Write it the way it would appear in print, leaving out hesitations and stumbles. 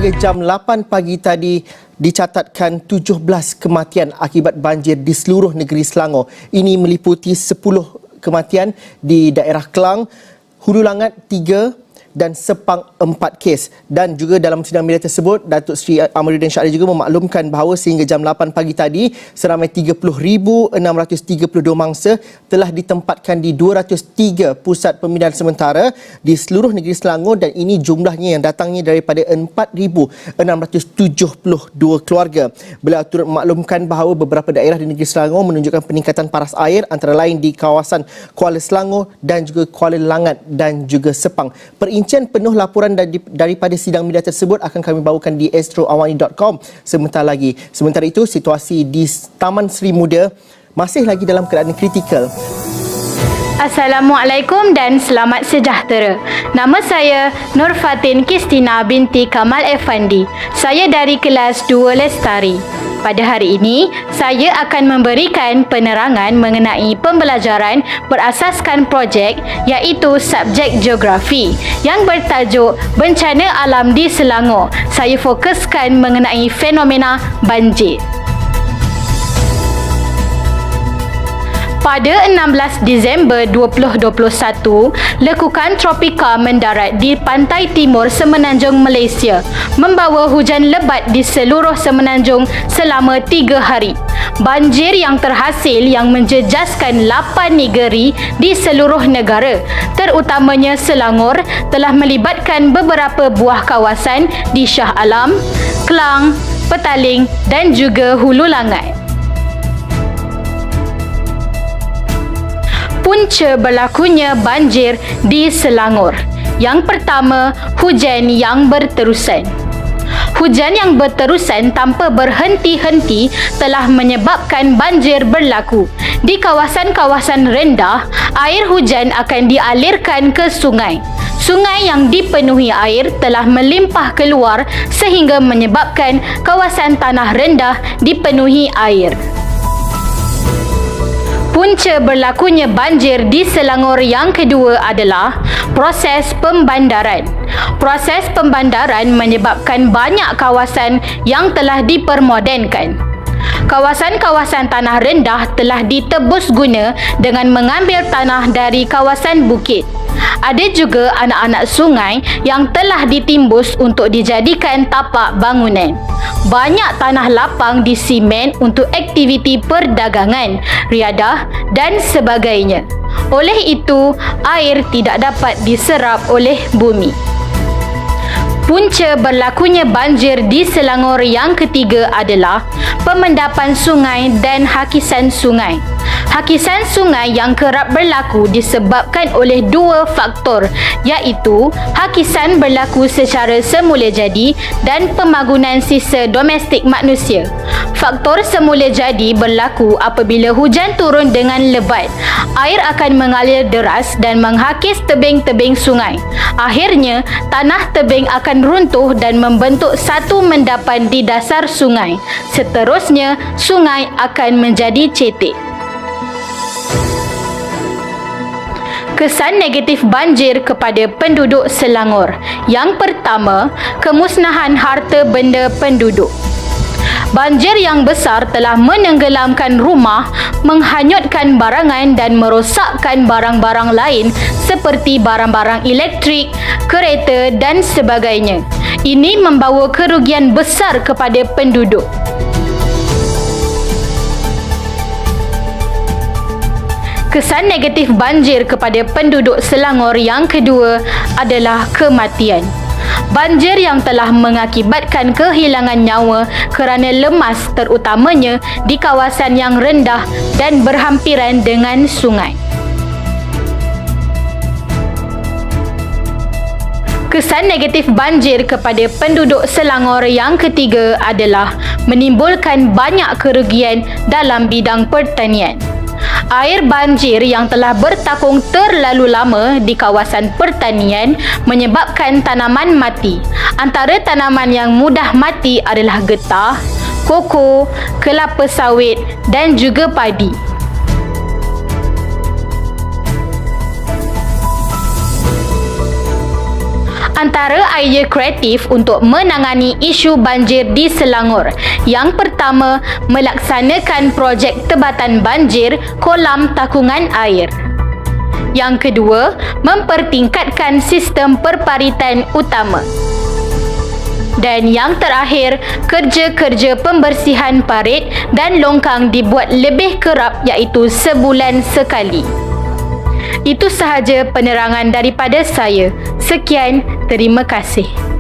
Hingga jam 8 pagi tadi dicatatkan 17 kematian akibat banjir di seluruh negeri Selangor. Ini meliputi 10 kematian di daerah Kelang, Hulu Langat 3 dan Sepang 4 kes. Dan juga dalam sidang media tersebut, Datuk Seri Amaluddin Shah Ali juga memaklumkan bahawa sehingga jam 8 pagi tadi, seramai 30,632 mangsa telah ditempatkan di 203 pusat pemindahan sementara di seluruh negeri Selangor, dan ini jumlahnya yang datangnya daripada 4,672 keluarga. Beliau turut memaklumkan bahawa beberapa daerah di negeri Selangor menunjukkan peningkatan paras air, antara lain di kawasan Kuala Selangor dan juga Kuala Langat dan juga Sepang. Rincian penuh laporan daripada sidang media tersebut akan kami bawakan di astroawani.com sebentar lagi. Sementara itu, situasi di Taman Seri Muda masih lagi dalam keadaan kritikal. Assalamualaikum dan selamat sejahtera. Nama saya Nur Fatin Kristina binti Kamal Effendi. Saya dari kelas 2 Lestari. Pada hari ini, saya akan memberikan penerangan mengenai pembelajaran berasaskan projek iaitu subjek geografi yang bertajuk Bencana Alam di Selangor. Saya fokuskan mengenai fenomena banjir. Pada 16 Disember 2021, lekukan tropika mendarat di pantai timur semenanjung Malaysia, membawa hujan lebat di seluruh semenanjung selama 3 hari. Banjir yang terhasil yang menjejaskan 8 negeri di seluruh negara, terutamanya Selangor, telah melibatkan beberapa buah kawasan di Shah Alam, Kelang, Petaling dan juga Hulu Langat. Punca berlakunya banjir di Selangor. Yang pertama, hujan yang berterusan. Hujan yang berterusan tanpa berhenti-henti telah menyebabkan banjir berlaku. Di kawasan-kawasan rendah, air hujan akan dialirkan ke sungai. Sungai yang dipenuhi air telah melimpah keluar sehingga menyebabkan kawasan tanah rendah dipenuhi air. Punca berlakunya banjir di Selangor yang kedua adalah proses pembandaran. Proses pembandaran menyebabkan banyak kawasan yang telah dipermodenkan. Kawasan-kawasan tanah rendah telah ditebus guna dengan mengambil tanah dari kawasan bukit. Ada juga anak-anak sungai yang telah ditimbus untuk dijadikan tapak bangunan. Banyak tanah lapang disimen untuk aktiviti perdagangan, riadah dan sebagainya. Oleh itu, air tidak dapat diserap oleh bumi. Punca berlakunya banjir di Selangor yang ketiga adalah pemendapan sungai dan hakisan sungai. Hakisan sungai yang kerap berlaku disebabkan oleh dua faktor, iaitu hakisan berlaku secara semula jadi dan pembangunan sisa domestik manusia. Faktor semula jadi berlaku apabila hujan turun dengan lebat. Air akan mengalir deras dan menghakis tebing-tebing sungai. Akhirnya, tanah tebing akan runtuh dan membentuk satu mendapan di dasar sungai. Seterusnya, sungai akan menjadi cetek. Kesan negatif banjir kepada penduduk Selangor. Yang pertama, kemusnahan harta benda penduduk. Banjir yang besar telah menenggelamkan rumah, menghanyutkan barangan dan merosakkan barang-barang lain seperti barang-barang elektrik, kereta dan sebagainya. Ini membawa kerugian besar kepada penduduk. Kesan negatif banjir kepada penduduk Selangor yang kedua adalah kematian. Banjir yang telah mengakibatkan kehilangan nyawa kerana lemas, terutamanya di kawasan yang rendah dan berhampiran dengan sungai. Kesan negatif banjir kepada penduduk Selangor yang ketiga adalah menimbulkan banyak kerugian dalam bidang pertanian. Air banjir yang telah bertakung terlalu lama di kawasan pertanian menyebabkan tanaman mati. Antara tanaman yang mudah mati adalah getah, koko, kelapa sawit dan juga padi. Antara idea kreatif untuk menangani isu banjir di Selangor. Yang pertama, melaksanakan projek tebatan banjir kolam takungan air. Yang kedua, mempertingkatkan sistem perparitan utama. Dan yang terakhir, kerja-kerja pembersihan parit dan longkang dibuat lebih kerap iaitu sebulan sekali. Itu sahaja penerangan daripada saya. Sekian, terima kasih.